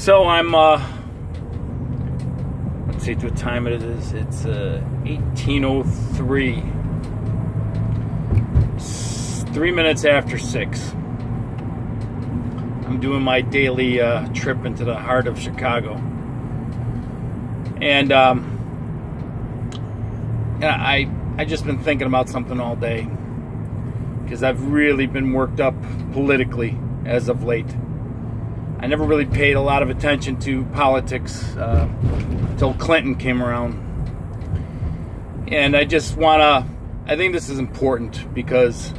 So I'm, let's see what time it is. It's 18:03. 3 minutes after 6. I'm doing my daily trip into the heart of Chicago. And I just been thinking about something all day, because I've really been worked up politically as of late. I never really paid a lot of attention to politics until Clinton came around. And I just I think this is important, because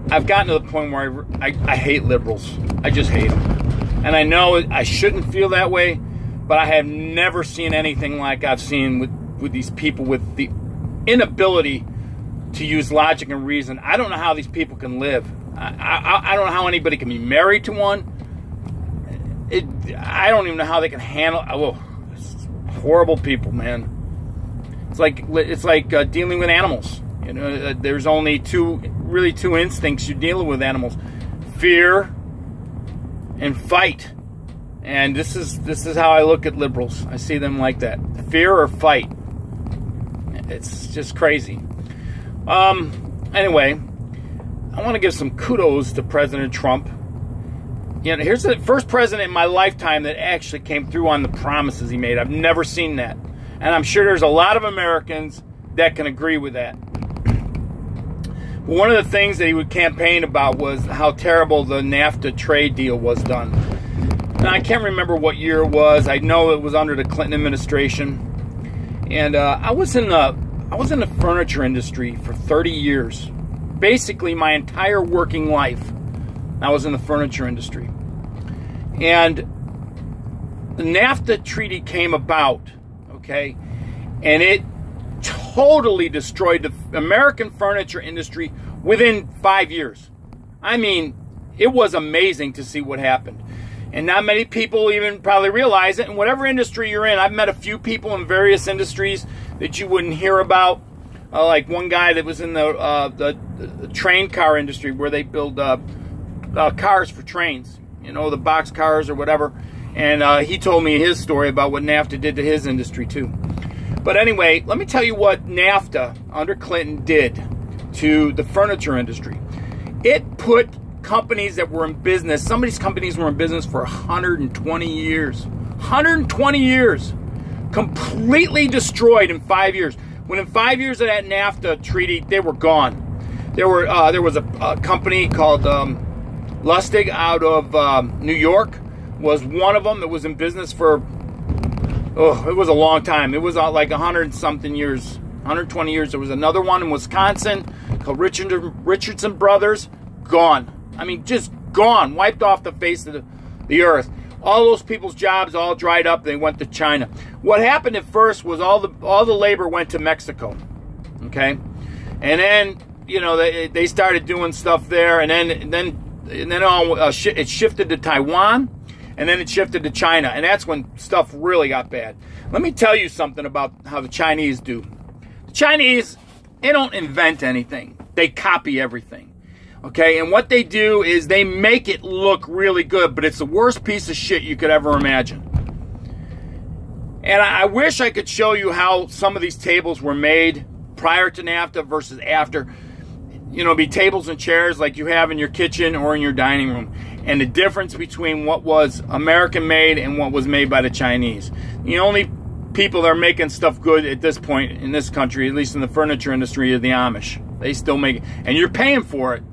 I've gotten to the point where I hate liberals. I just hate them. And I know I shouldn't feel that way, but I have never seen anything like I've seen with these people with the inability to use logic and reason. I don't know how these people can live. I don't know how anybody can be married to one. I don't even know how they can handle. Oh, it's horrible people, man. It's like dealing with animals. You know, there's only two instincts you're dealing with animals: fear and fight. And this is how I look at liberals. I see them like that: fear or fight. It's just crazy. Anyway, I want to give some kudos to President Trump. You know, here's the first president in my lifetime that actually came through on the promises he made. I've never seen that. And I'm sure there's a lot of Americans that can agree with that. But one of the things that he would campaign about was how terrible the NAFTA trade deal was done. Now, I can't remember what year it was. I know it was under the Clinton administration. And I was in the furniture industry for 30 years. Basically, my entire working life, I was in the furniture industry. And the NAFTA treaty came about, okay? And it totally destroyed the American furniture industry within 5 years. I mean, it was amazing to see what happened. And not many people even probably realize it. In whatever industry you're in, I've met a few people in various industries that you wouldn't hear about. Like one guy that was in the train car industry, where they build cars for trains, you know, the box cars or whatever. And he told me his story about what NAFTA did to his industry too. But anyway, let me tell you what NAFTA under Clinton did to the furniture industry. It put companies that were in business, some of these companies were in business for 120 years. 120 years. Completely destroyed in 5 years. When in 5 years of that NAFTA treaty, they were gone. There was a company called Lustig out of New York, was one of them that was in business for, it was a long time. It was like 100-something years, 120 years. There was another one in Wisconsin called Richardson Brothers, gone. I mean, just gone, wiped off the face of the earth. All those people's jobs all dried up. They went to China. What happened at first was all the labor went to Mexico, okay, and then you know they started doing stuff there, and then it shifted to Taiwan, and then it shifted to China, and that's when stuff really got bad. Let me tell you something about how the Chinese do. The Chinese, they don't invent anything; they copy everything. Okay, and what they do is they make it look really good, but it's the worst piece of shit you could ever imagine. And I wish I could show you how some of these tables were made prior to NAFTA versus after. You know, be tables and chairs like you have in your kitchen or in your dining room. And the difference between what was American made and what was made by the Chinese. The only people that are making stuff good at this point in this country, at least in the furniture industry, are the Amish. They still make it. And you're paying for it,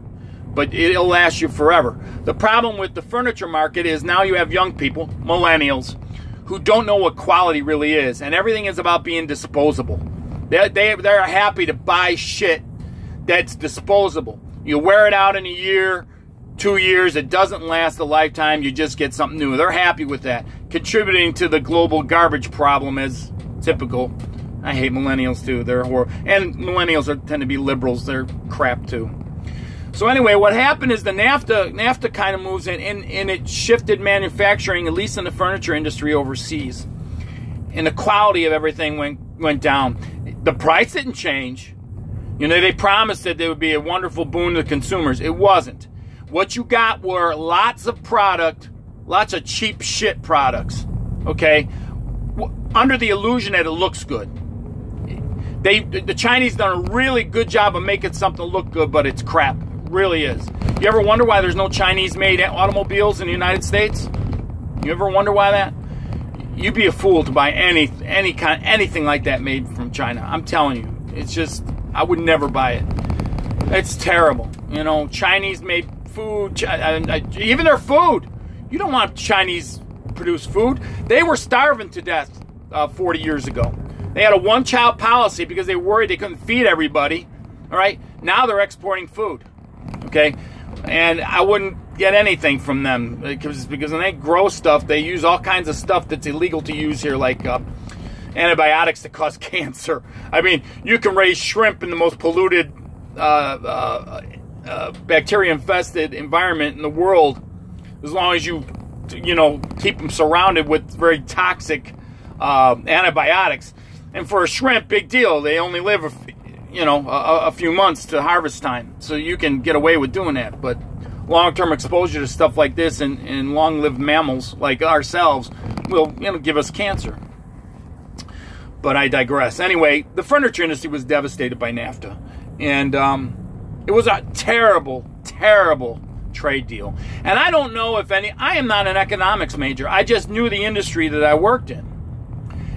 but it'll last you forever. The problem with the furniture market is now you have young people, millennials, who don't know what quality really is, and everything is about being disposable. They're happy to buy shit that's disposable. You wear it out in a year, 2 years, it doesn't last a lifetime, you just get something new. They're happy with that, contributing to the global garbage problem as typical. I hate millennials too, they're horrible. And millennials tend to be liberals, they're crap too. So anyway, what happened is the NAFTA kind of moves in, and it shifted manufacturing, at least in the furniture industry, overseas. And the quality of everything went down. The price didn't change. You know, they promised that there would be a wonderful boon to consumers. It wasn't. What you got were lots of product lots of cheap shit products, okay, under the illusion that it looks good. The Chinese done a really good job of making something look good, but it's crap. It really is. You ever wonder why there's no Chinese-made automobiles in the United States? You ever wonder why that? You'd be a fool to buy anything like that made from China. I'm telling you, it's just, I would never buy it. It's terrible. You know, Chinese-made food, even their food. You don't want Chinese-produced food. They were starving to death 40 years ago. They had a one-child policy because they were worried they couldn't feed everybody. All right? Now they're exporting food. Okay? And I wouldn't get anything from them because when they grow stuff, they use all kinds of stuff that's illegal to use here, like antibiotics that cause cancer. I mean, you can raise shrimp in the most polluted, bacteria-infested environment in the world as long as you know, keep them surrounded with very toxic antibiotics. And for a shrimp, big deal. They only live, a few months to harvest time, so you can get away with doing that. But long-term exposure to stuff like this in long-lived mammals like ourselves will, give us cancer. But I digress. Anyway, the furniture industry was devastated by NAFTA, and it was a terrible, terrible trade deal. And I don't know if I am not an economics major. I just knew the industry that I worked in.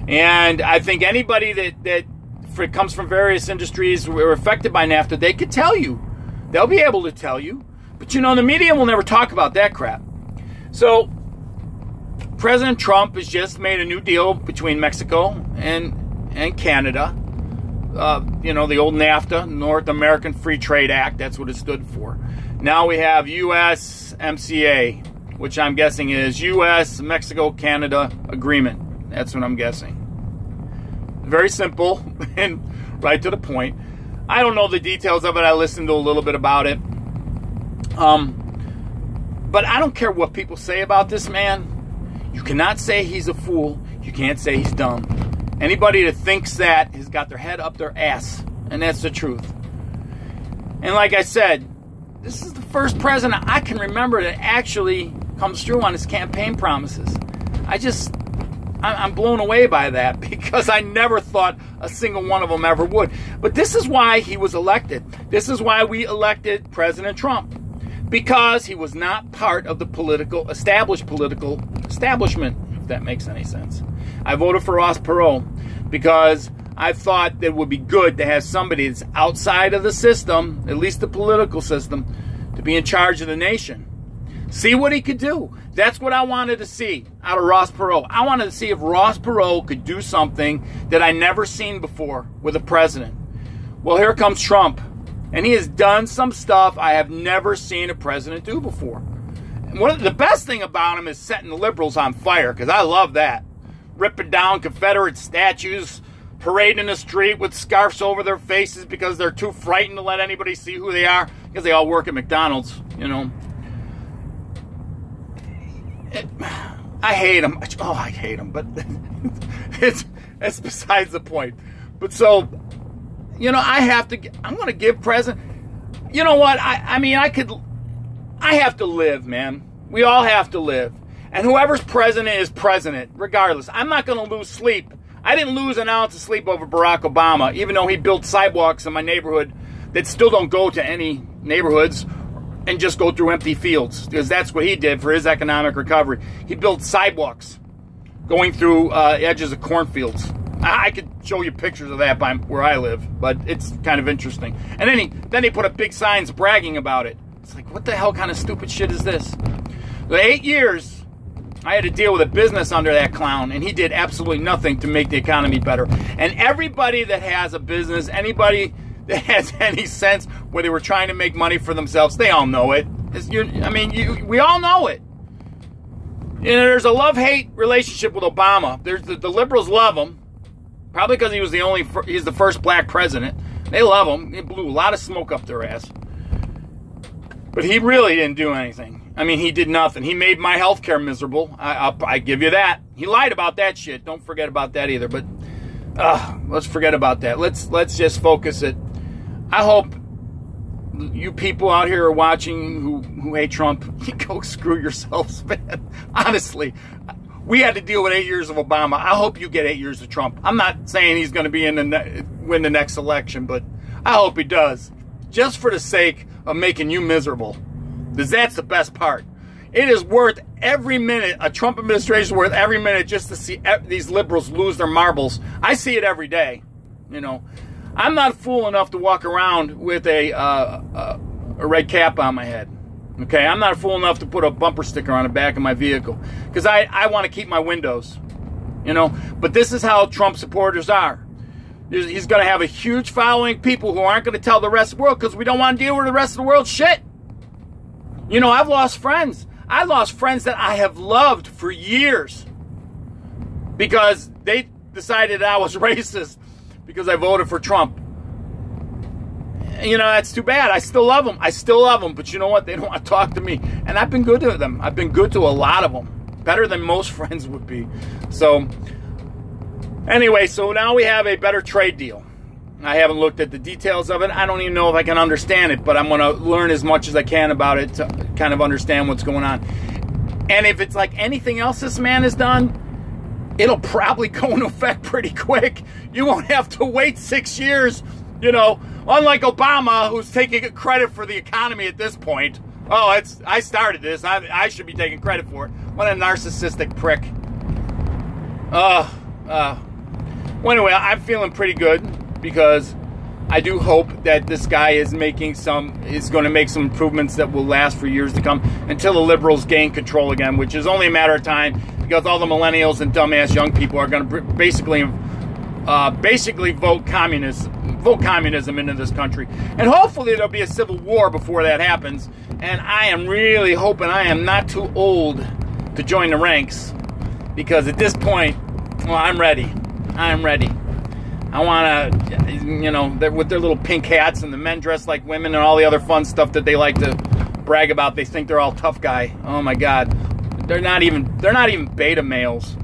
And I think anybody that comes from various industries who were affected by NAFTA, they could tell you. They'll be able to tell you. But, the media will never talk about that crap. So, President Trump has just made a new deal between Mexico and Canada. The old NAFTA, North American Free Trade Act, that's what it stood for. Now we have USMCA, which I'm guessing is US, Mexico, Canada Agreement. That's what I'm guessing. Very simple and right to the point. I don't know the details of it. I listened to a little bit about it. But I don't care what people say about this man. You cannot say he's a fool. You can't say he's dumb. Anybody that thinks that has got their head up their ass. And that's the truth. And like I said, this is the first president I can remember that actually comes through on his campaign promises. I'm blown away by that because I never thought a single one of them ever would. But this is why he was elected. This is why we elected President Trump. Because he was not part of the established political establishment, if that makes any sense. I voted for Ross Perot because I thought that it would be good to have somebody that's outside of the system, at least the political system, to be in charge of the nation. See what he could do. That's what I wanted to see out of Ross Perot. I wanted to see if Ross Perot could do something that I never seen before with a president. Well, here comes Trump. And he has done some stuff I have never seen a president do before. And the best thing about him is setting the liberals on fire, because I love that. Ripping down Confederate statues, parading in the street with scarves over their faces because they're too frightened to let anybody see who they are, because they all work at McDonald's, I hate him. Oh, I hate him, but it's besides the point. But so, I'm going to give President, you know what, I have to live, man. We all have to live. And whoever's president is president, regardless. I'm not going to lose sleep. I didn't lose an ounce of sleep over Barack Obama, even though he built sidewalks in my neighborhood that still don't go to any neighborhoods and just go through empty fields, because that's what he did for his economic recovery. He built sidewalks going through edges of cornfields. I could show you pictures of that by where I live, but it's kind of interesting. And then he put up big signs bragging about it. It's like, what the hell kind of stupid shit is this? For 8 years, I had to deal with a business under that clown, and he did absolutely nothing to make the economy better. And everybody that has a business, anybody that has any sense where they were trying to make money for themselves, they all know it. We all know it. There's a love-hate relationship with Obama. The liberals love him. Probably because he's the first black president. They love him. He blew a lot of smoke up their ass. But he really didn't do anything. He did nothing. He made my health care miserable. I give you that. He lied about that shit. Don't forget about that either. But let's forget about that. Let's just focus it. I hope you people out here are watching who hate Trump, you go screw yourselves, man. Honestly, we had to deal with 8 years of Obama. I hope you get 8 years of Trump. I'm not saying he's going to be win the next election, but I hope he does, just for the sake of making you miserable, because that's the best part. It is worth every minute. A Trump administration is worth every minute just to see these liberals lose their marbles. I see it every day. You know, I'm not fool enough to walk around with a red cap on my head. Okay, I'm not fool enough to put a bumper sticker on the back of my vehicle because I want to keep my windows, you know. But this is how Trump supporters are. He's going to have a huge following, people who aren't going to tell the rest of the world because we don't want to deal with the rest of the world's shit. You know, I've lost friends. I lost friends that I have loved for years because they decided I was racist because I voted for Trump. You know, that's too bad. I still love them. I still love them. But you know what? They don't want to talk to me. And I've been good to them. I've been good to a lot of them. Better than most friends would be. So, anyway, so now we have a better trade deal. I haven't looked at the details of it. I don't even know if I can understand it. But I'm going to learn as much as I can about it to kind of understand what's going on. And if it's like anything else this man has done, it'll probably go into effect pretty quick. You won't have to wait 6 years. You know, unlike Obama, who's taking credit for the economy at this point. Oh, I started this. I should be taking credit for it. What a narcissistic prick. Well, anyway, I'm feeling pretty good because I do hope that this guy is going to make some improvements that will last for years to come until the liberals gain control again, which is only a matter of time because all the millennials and dumbass young people are going to basically vote communism into this country. And hopefully there'll be a civil war before that happens. And I am really hoping I am not too old to join the ranks. Because at this point, well, I'm ready. I'm ready. I want to, you know, with their little pink hats and the men dressed like women and all the other fun stuff that they like to brag about. They think they're all tough guy. Oh my God. They're not even beta males.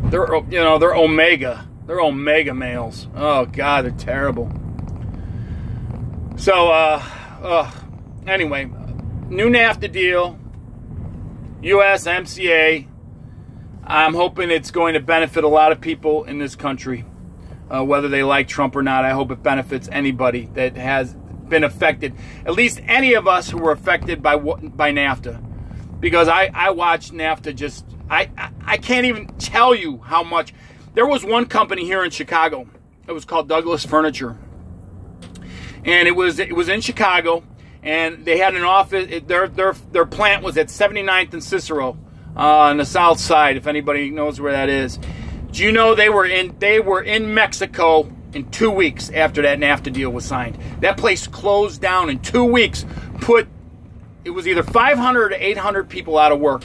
They're omega. They're omega males. Oh, God, they're terrible. So, anyway, new NAFTA deal, USMCA. I'm hoping it's going to benefit a lot of people in this country, whether they like Trump or not. I hope it benefits anybody that has been affected, at least any of us who were affected by NAFTA. Because I watched NAFTA just, I can't even tell you how much. There was one company here in Chicago. It was called Douglas Furniture. And it was in Chicago. And they had an office. Their plant was at 79th and Cicero on the south side, if anybody knows where that is. Do you know they were in Mexico in 2 weeks after that NAFTA deal was signed? That place closed down in 2 weeks. It was either 500 or 800 people out of work.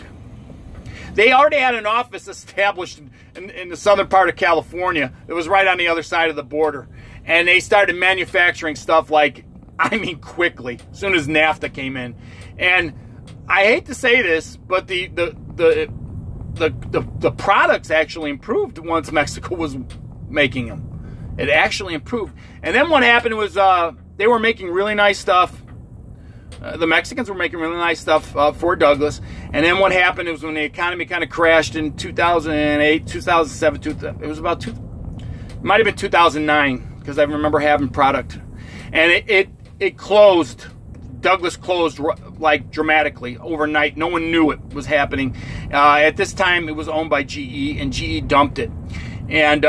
They already had an office established in the southern part of California. It was right on the other side of the border. And they started manufacturing stuff like, I mean, quickly, as soon as NAFTA came in. And I hate to say this, but the products actually improved once Mexico was making them. It actually improved. And then what happened was they were making really nice stuff. The Mexicans were making really nice stuff for Douglas. And then what happened was when the economy kind of crashed in 2008, 2007, it was about might have been 2009, because I remember having product. And it closed. Douglas closed like dramatically overnight. No one knew it was happening. At this time, it was owned by GE, and GE dumped it. And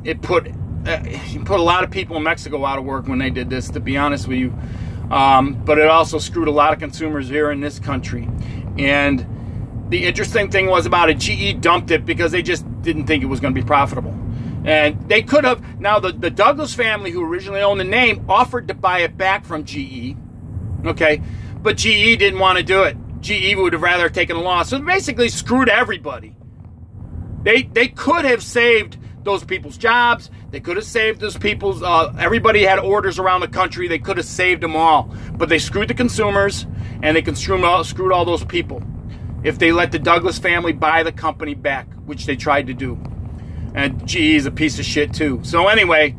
it put a lot of people in Mexico out of work when they did this, to be honest with you. But it also screwed a lot of consumers here in this country. And the interesting thing was about it, GE dumped it because they just didn't think it was going to be profitable. And they could have. Now, the Douglas family, who originally owned the name, offered to buy it back from GE. Okay? But GE didn't want to do it. GE would have rather taken a loss. So it basically screwed everybody. They could have saved those people's jobs. They could have saved those people's, everybody had orders around the country. They could have saved them all. But they screwed the consumers, and they screwed all those people if they let the Douglas family buy the company back, which they tried to do. And GE is a piece of shit, too. So anyway,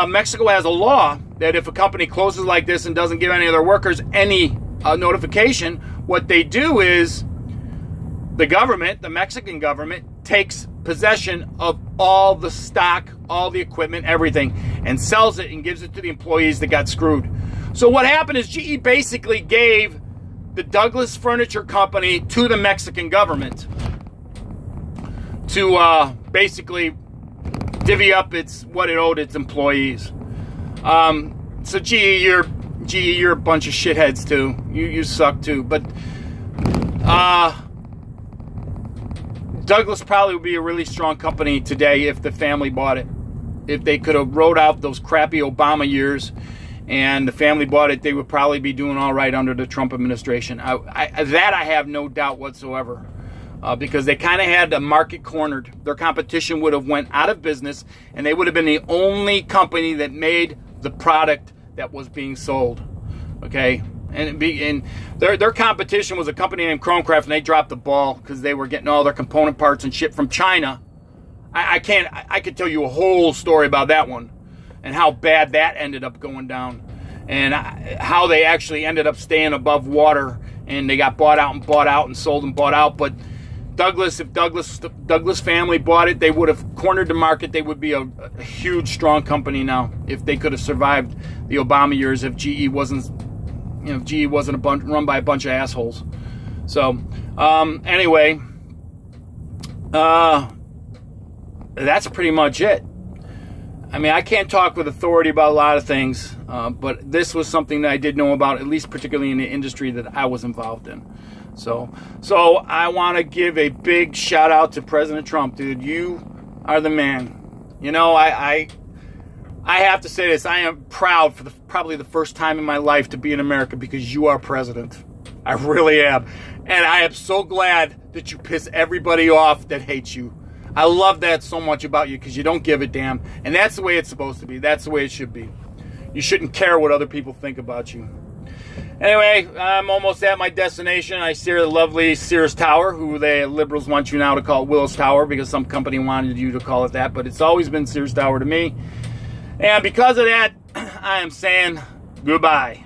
Mexico has a law that if a company closes like this and doesn't give any of their workers any notification, what they do is the government, the Mexican government, takes possession of all the stock, all the equipment, everything, and sells it and gives it to the employees that got screwed. So what happened is GE basically gave the Douglas Furniture Company to the Mexican government to basically divvy up what it owed its employees. So GE, you're a bunch of shitheads too. You suck too. But Douglas probably would be a really strong company today if the family bought it. If they could have rode out those crappy Obama years and the family bought it, they would probably be doing all right under the Trump administration. I have no doubt whatsoever. Because they kind of had the market cornered. Their competition would have went out of business, and they would have been the only company that made the product that was being sold. Okay, and their competition was a company named Chromecraft, and they dropped the ball because they were getting all their component parts and shit from China. I could tell you a whole story about that one, and how bad that ended up going down, and how they actually ended up staying above water, and they got bought out and sold and bought out, but. If Douglas family bought it, they would have cornered the market. They would be a huge, strong company now if they could have survived the Obama years. If GE wasn't, run by a bunch of assholes. So, anyway, that's pretty much it. I mean, I can't talk with authority about a lot of things, but this was something that I did know about, at least particularly in the industry that I was involved in. So I want to give a big shout out to President Trump, dude. You are the man. You know, I have to say this. I am proud for probably the first time in my life to be in America because you are president. I really am. And I am so glad that you piss everybody off that hates you. I love that so much about you because you don't give a damn. And that's the way it's supposed to be. That's the way it should be. You shouldn't care what other people think about you. Anyway, I'm almost at my destination. I see the lovely Sears Tower, who the liberals want you now to call Willis Tower because some company wanted you to call it that, but it's always been Sears Tower to me. And because of that, I am saying goodbye.